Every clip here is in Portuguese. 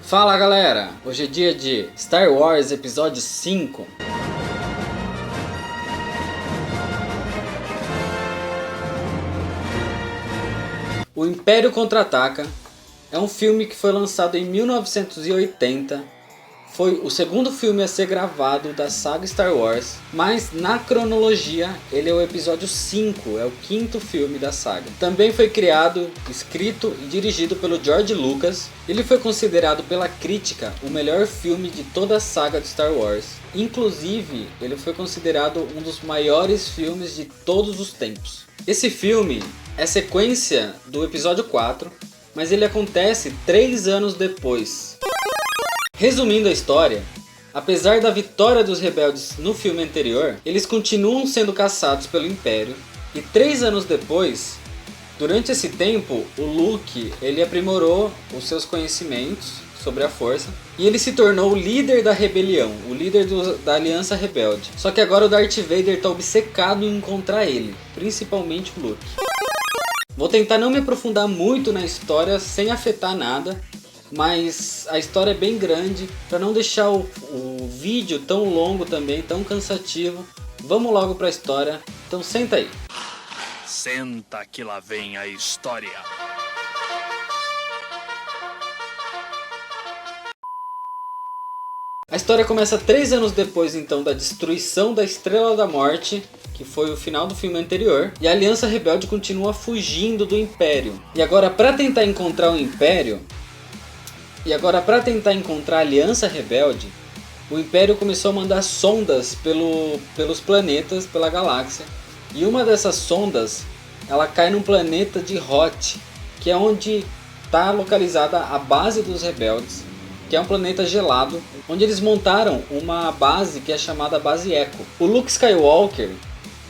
Fala galera, hoje é dia de Star Wars Episódio 5. O Império Contra-Ataca é um filme que foi lançado em 1980. Foi o segundo filme a ser gravado da saga Star Wars, mas na cronologia ele é o episódio 5, é o quinto filme da saga. Também foi criado, escrito e dirigido pelo George Lucas. Ele foi considerado pela crítica o melhor filme de toda a saga de Star Wars. Inclusive, ele foi considerado um dos maiores filmes de todos os tempos. Esse filme é sequência do episódio 4, mas ele acontece 3 anos depois. Resumindo a história, apesar da vitória dos rebeldes no filme anterior, eles continuam sendo caçados pelo Império, e 3 anos depois, durante esse tempo, o Luke ele aprimorou os seus conhecimentos sobre a força, e ele se tornou o líder da rebelião, o líder da Aliança Rebelde. Só que agora o Darth Vader está obcecado em encontrar ele, principalmente o Luke. Vou tentar não me aprofundar muito na história sem afetar nada, mas a história é bem grande, para não deixar o vídeo tão longo também, tão cansativo. Vamos logo para a história, então senta aí. Senta que lá vem a história. A história começa 3 anos depois então da destruição da Estrela da Morte, que foi o final do filme anterior, e a Aliança Rebelde continua fugindo do Império. E agora para tentar encontrar a Aliança Rebelde, o Império começou a mandar sondas pelos planetas, pela galáxia. E uma dessas sondas, ela cai num planeta de Hoth, que é onde está localizada a base dos rebeldes, que é um planeta gelado, onde eles montaram uma base que é chamada Base Echo. O Luke Skywalker,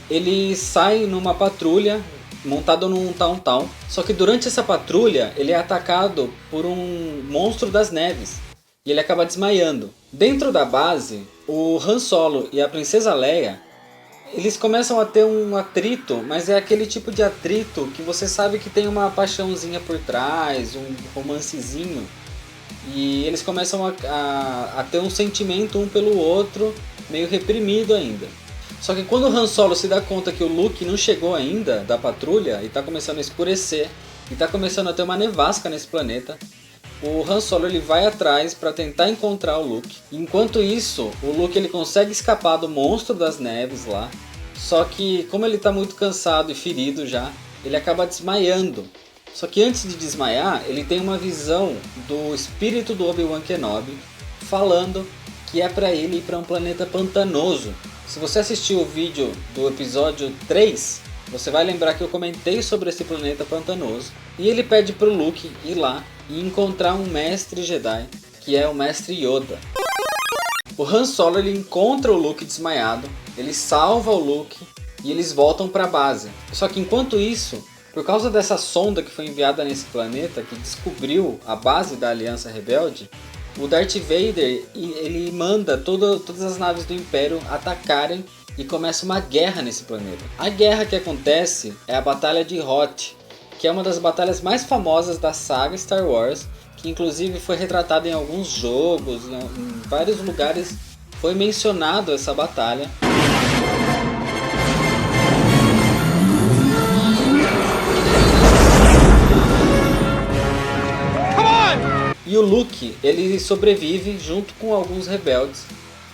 ele sai numa patrulha montado num Tauntaun, só que durante essa patrulha ele é atacado por um monstro das neves e ele acaba desmaiando. Dentro da base, o Han Solo e a Princesa Leia, eles começam a ter um atrito, mas é aquele tipo de atrito que você sabe que tem uma paixãozinha por trás, um romancezinho, e eles começam a ter um sentimento um pelo outro, meio reprimido ainda. Só que quando o Han Solo se dá conta que o Luke não chegou ainda da patrulha e está começando a escurecer e está começando a ter uma nevasca nesse planeta, o Han Solo ele vai atrás para tentar encontrar o Luke. Enquanto isso, o Luke ele consegue escapar do monstro das neves lá, só que como ele está muito cansado e ferido já, ele acaba desmaiando. Só que antes de desmaiar, ele tem uma visão do espírito do Obi-Wan Kenobi falando que é para ele ir para um planeta pantanoso. Se você assistiu o vídeo do episódio 3, você vai lembrar que eu comentei sobre esse planeta pantanoso. E ele pede para o Luke ir lá e encontrar um mestre Jedi, que é o mestre Yoda. O Han Solo ele encontra o Luke desmaiado, ele salva o Luke e eles voltam para a base. Só que enquanto isso, por causa dessa sonda que foi enviada nesse planeta, que descobriu a base da Aliança Rebelde, o Darth Vader ele manda todas as naves do Império atacarem e começa uma guerra nesse planeta. A guerra que acontece é a Batalha de Hoth, que é uma das batalhas mais famosas da saga Star Wars, que inclusive foi retratada em alguns jogos, em vários lugares foi mencionado essa batalha. E o Luke, ele sobrevive junto com alguns rebeldes.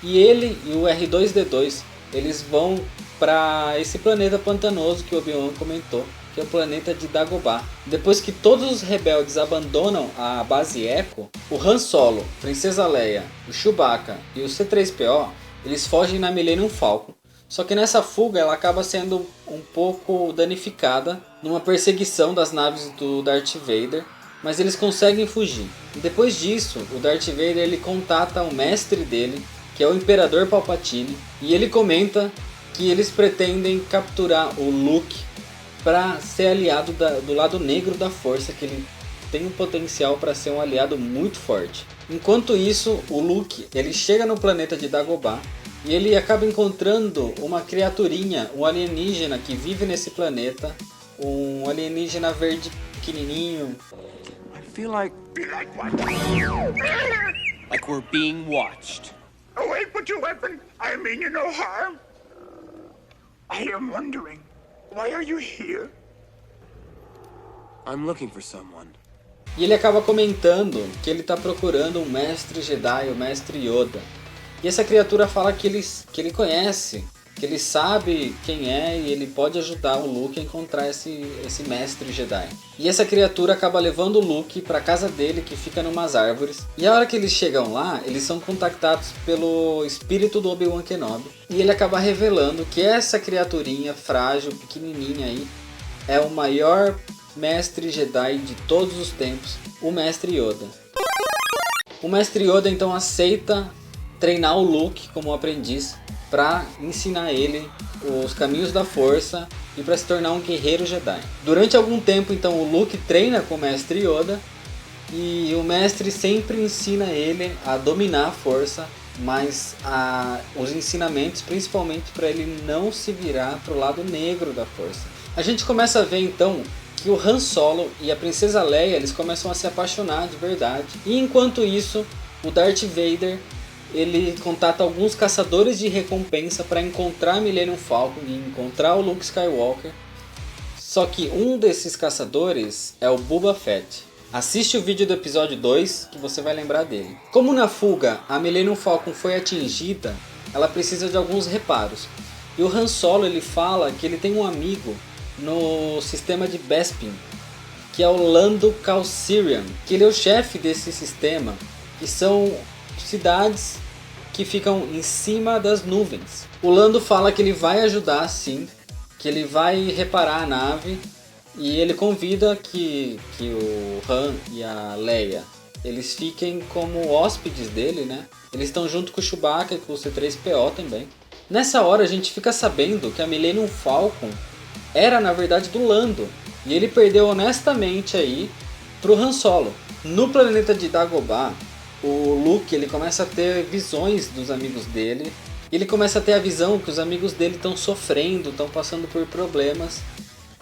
E ele e o R2-D2, eles vão para esse planeta pantanoso que o Obi-Wan comentou, que é o planeta de Dagobah. Depois que todos os rebeldes abandonam a base Echo, o Han Solo, Princesa Leia, o Chewbacca e o C-3PO, eles fogem na Millennium Falcon. Só que nessa fuga ela acaba sendo um pouco danificada numa perseguição das naves do Darth Vader, mas eles conseguem fugir. E depois disso, o Darth Vader ele contata o mestre dele, que é o Imperador Palpatine, e ele comenta que eles pretendem capturar o Luke para ser aliado do lado negro da força, que ele tem um potencial para ser um aliado muito forte. Enquanto isso, o Luke ele chega no planeta de Dagobah e ele acaba encontrando uma criaturinha, um alienígena que vive nesse planeta, um alienígena verde pequenininho. feel like... Be like what? like we're being watched. Oh, wait, put your weapon. I mean you no harm. I am wondering, why are you here? I'm looking for someone. E ele acaba comentando que ele está procurando um mestre Jedi, o mestre Yoda. E essa criatura fala que ele conhece, que ele sabe quem é e ele pode ajudar o Luke a encontrar esse mestre Jedi. E essa criatura acaba levando o Luke para a casa dele, que fica numas árvores. E a hora que eles chegam lá, eles são contactados pelo espírito do Obi-Wan Kenobi. E ele acaba revelando que essa criaturinha frágil, pequenininha aí, é o maior mestre Jedi de todos os tempos, o mestre Yoda. O mestre Yoda então aceita treinar o Luke como aprendiz para ensinar ele os caminhos da força e para se tornar um guerreiro Jedi. Durante algum tempo então o Luke treina com o mestre Yoda e o mestre sempre ensina ele a dominar a força, mas os ensinamentos principalmente para ele não se virar para o lado negro da força. A gente começa a ver então que o Han Solo e a Princesa Leia eles começam a se apaixonar de verdade. E enquanto isso, o Darth Vader ele contata alguns caçadores de recompensa para encontrar Millennium Falcon e encontrar o Luke Skywalker. Só que um desses caçadores é o Boba Fett. Assiste o vídeo do episódio 2 que você vai lembrar dele. Como na fuga a Millennium Falcon foi atingida, ela precisa de alguns reparos. E o Han Solo ele fala que ele tem um amigo no sistema de Bespin, que é o Lando Calrissian, que ele é o chefe desse sistema, que são cidades que ficam em cima das nuvens. O Lando fala que ele vai ajudar sim, que ele vai reparar a nave, e ele convida que o Han e a Leia eles fiquem como hóspedes dele, né? Eles estão junto com o Chewbacca e com o C-3PO também. Nessa hora a gente fica sabendo que a Millennium Falcon era na verdade do Lando, e ele perdeu honestamente aí pro Han Solo. No planeta de Dagobah, o Luke ele começa a ter visões dos amigos dele, e ele começa a ter a visão que os amigos dele estão sofrendo, estão passando por problemas,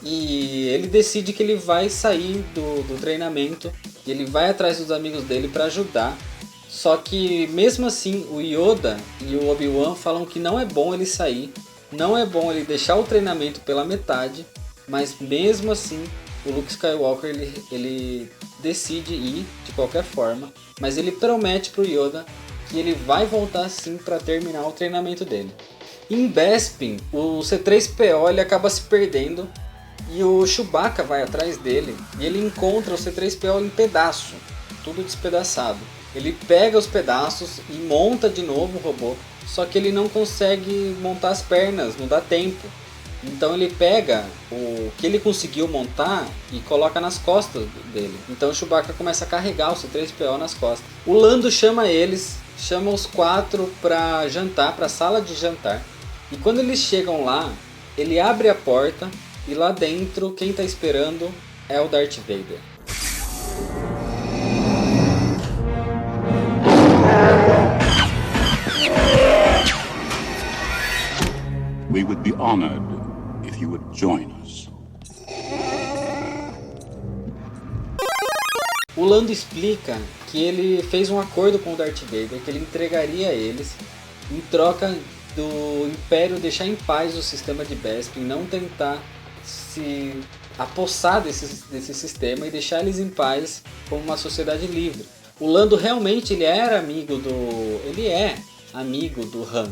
e ele decide que ele vai sair do treinamento, e ele vai atrás dos amigos dele para ajudar. Só que mesmo assim o Yoda e o Obi-Wan falam que não é bom ele sair, não é bom ele deixar o treinamento pela metade, mas mesmo assim o Luke Skywalker ele decide ir de qualquer forma, mas ele promete pro Yoda que ele vai voltar sim para terminar o treinamento dele. Em Bespin, o C-3PO ele acaba se perdendo e o Chewbacca vai atrás dele e ele encontra o C-3PO em pedaço, tudo despedaçado. Ele pega os pedaços e monta de novo o robô, só que ele não consegue montar as pernas, não dá tempo. Então ele pega o que ele conseguiu montar e coloca nas costas dele. Então o Chewbacca começa a carregar o C-3PO nas costas. O Lando chama os 4 para jantar, para a sala de jantar. E quando eles chegam lá, ele abre a porta e lá dentro quem está esperando é o Darth Vader. We would be honored if you would join us. O Lando explica que ele fez um acordo com o Darth Vader, que ele entregaria a eles em troca do Império deixar em paz o sistema de Bespin, não tentar se apossar desse sistema e deixar eles em paz como uma sociedade livre. O Lando realmente ele é amigo do Han.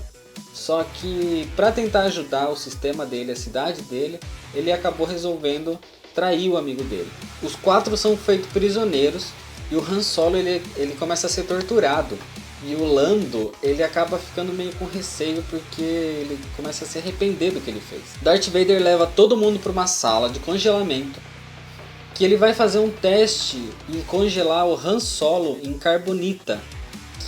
Só que para tentar ajudar o sistema dele, a cidade dele, ele acabou resolvendo trair o amigo dele. Os 4 são feitos prisioneiros e o Han Solo ele começa a ser torturado. E o Lando ele acaba ficando meio com receio porque ele começa a se arrepender do que ele fez. Darth Vader leva todo mundo para uma sala de congelamento, que ele vai fazer um teste e congelar o Han Solo em carbonita,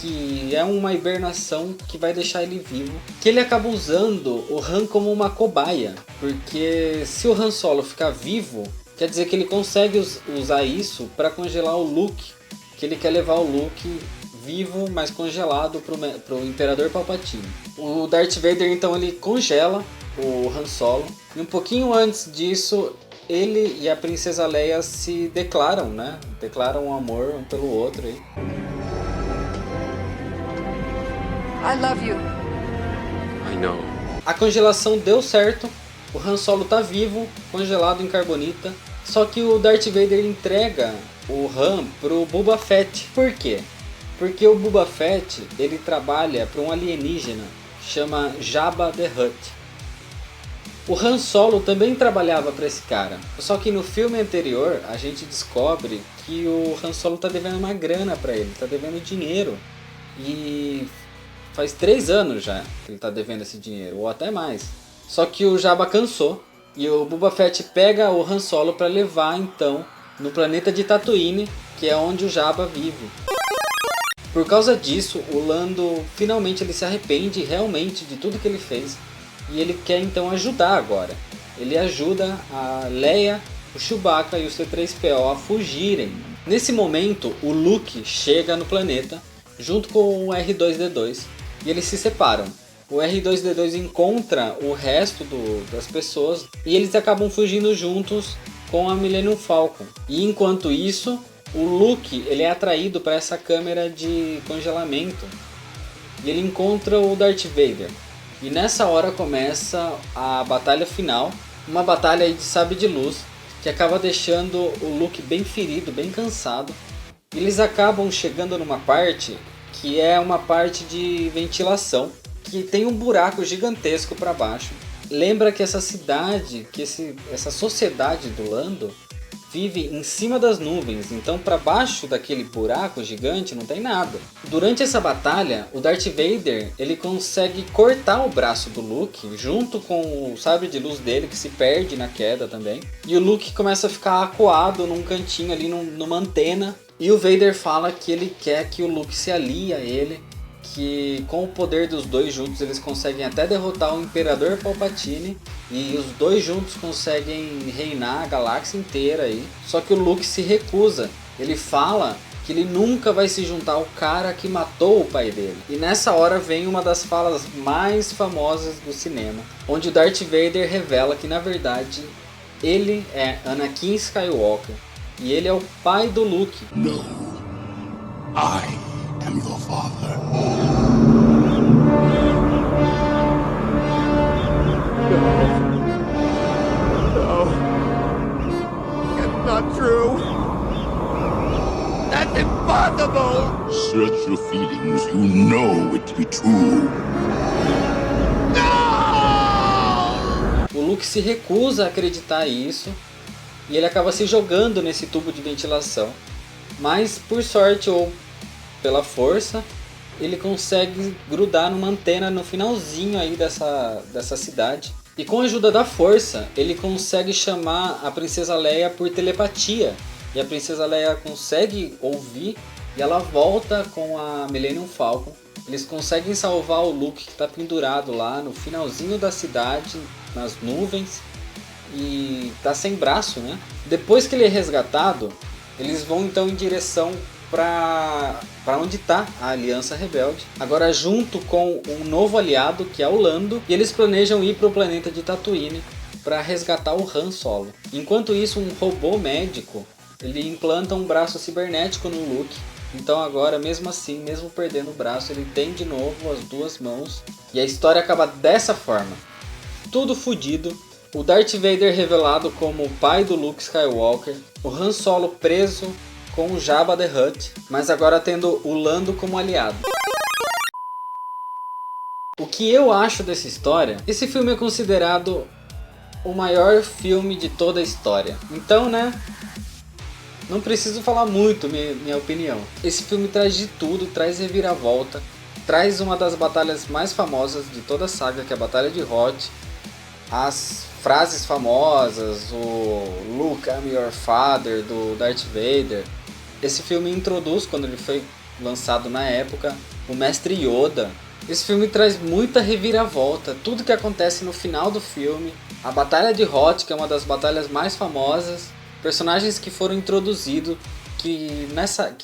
que é uma hibernação que vai deixar ele vivo, que ele acaba usando o Han como uma cobaia, porque se o Han Solo ficar vivo, quer dizer que ele consegue usar isso para congelar o Luke, que ele quer levar o Luke vivo, mas congelado pro Imperador Palpatine. O Darth Vader então ele congela o Han Solo, e um pouquinho antes disso ele e a princesa Leia se declaram, né? Declaram um amor um pelo outro aí. I love you. I know. A congelação deu certo, o Han Solo tá vivo, congelado em carbonita, só que o Darth Vader entrega o Han pro Boba Fett. Por quê? Porque o Boba Fett, ele trabalha para um alienígena, chama Jabba the Hutt. O Han Solo também trabalhava para esse cara, só que no filme anterior a gente descobre que o Han Solo tá devendo uma grana para ele, tá devendo dinheiro. E faz 3 anos já que ele tá devendo esse dinheiro, ou até mais. Só que o Jabba cansou e o Boba Fett pega o Han Solo para levar então no planeta de Tatooine, que é onde o Jabba vive. Por causa disso, o Lando finalmente ele se arrepende realmente de tudo que ele fez e ele quer então ajudar agora. Ele ajuda a Leia, o Chewbacca e o C-3PO a fugirem. Nesse momento, o Luke chega no planeta junto com o R2-D2 e eles se separam. O R2-D2 encontra o resto das pessoas e eles acabam fugindo juntos com a Millennium Falcon. E enquanto isso, o Luke ele é atraído para essa câmera de congelamento e ele encontra o Darth Vader. E nessa hora começa a batalha final, uma batalha de sabre de luz que acaba deixando o Luke bem ferido, bem cansado. E eles acabam chegando numa parte que é uma parte de ventilação, que tem um buraco gigantesco para baixo. Lembra que essa cidade, essa sociedade do Lando vive em cima das nuvens, então para baixo daquele buraco gigante não tem nada. Durante essa batalha, o Darth Vader ele consegue cortar o braço do Luke junto com o sabre de luz dele, que se perde na queda também. E o Luke começa a ficar acuado num cantinho ali, numa antena. E o Vader fala que ele quer que o Luke se alie a ele, que com o poder dos dois juntos eles conseguem até derrotar o Imperador Palpatine e os dois juntos conseguem reinar a galáxia inteira aí. Só que o Luke se recusa. Ele fala que ele nunca vai se juntar ao cara que matou o pai dele. E nessa hora vem uma das falas mais famosas do cinema, onde o Darth Vader revela que na verdade ele é Anakin Skywalker e ele é o pai do Luke. No, I am your father. It's not true. That's impossible. Search your feelings. You know it to be true. O Luke se recusa a acreditar isso e ele acaba se jogando nesse tubo de ventilação. Mas por sorte ou pela força, ele consegue grudar numa antena no finalzinho aí dessa cidade. E com a ajuda da força, ele consegue chamar a Princesa Leia por telepatia. E a Princesa Leia consegue ouvir e ela volta com a Millennium Falcon. Eles conseguem salvar o Luke, que está pendurado lá no finalzinho da cidade, nas nuvens. E tá sem braço, né? Depois que ele é resgatado, eles vão então em direção para onde está a Aliança Rebelde, agora junto com um novo aliado que é o Lando, e eles planejam ir para o planeta de Tatooine para resgatar o Han Solo. Enquanto isso, um robô médico ele implanta um braço cibernético no Luke, então agora mesmo assim, mesmo perdendo o braço, ele tem de novo as 2 mãos, e a história acaba dessa forma, tudo fodido. O Darth Vader revelado como o pai do Luke Skywalker, o Han Solo preso com o Jabba the Hutt, mas agora tendo o Lando como aliado. O que eu acho dessa história? Esse filme é considerado o maior filme de toda a história. Então, né? Não preciso falar muito minha opinião. Esse filme traz de tudo, traz reviravolta, traz uma das batalhas mais famosas de toda a saga, que é a Batalha de Hoth. As frases famosas, o Luke, I'm your father, do Darth Vader. Esse filme introduz, quando ele foi lançado na época, o Mestre Yoda. Esse filme traz muita reviravolta, tudo que acontece no final do filme. A Batalha de Hoth, que é uma das batalhas mais famosas. Personagens que foram introduzidos, que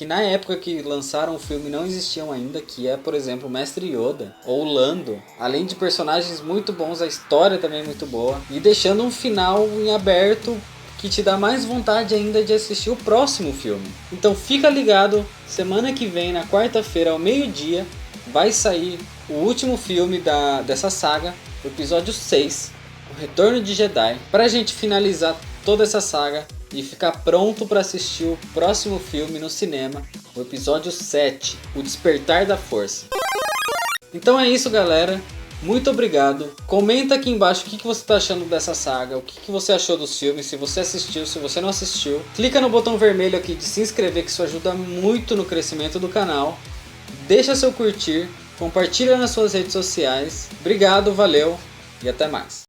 na época que lançaram o filme não existiam ainda, que é, por exemplo, o Mestre Yoda ou o Lando. Além de personagens muito bons, a história também é muito boa. E deixando um final em aberto que te dá mais vontade ainda de assistir o próximo filme. Então fica ligado, semana que vem, na quarta-feira ao meio-dia, vai sair o último filme dessa saga, o episódio 6, o Retorno de Jedi, pra gente finalizar toda essa saga e ficar pronto para assistir o próximo filme no cinema, o episódio 7, o Despertar da Força. Então é isso, galera. Muito obrigado. Comenta aqui embaixo o que você está achando dessa saga, o que você achou dos filmes, se você assistiu, se você não assistiu. Clica no botão vermelho aqui de se inscrever, que isso ajuda muito no crescimento do canal. Deixa seu curtir, compartilha nas suas redes sociais. Obrigado, valeu e até mais.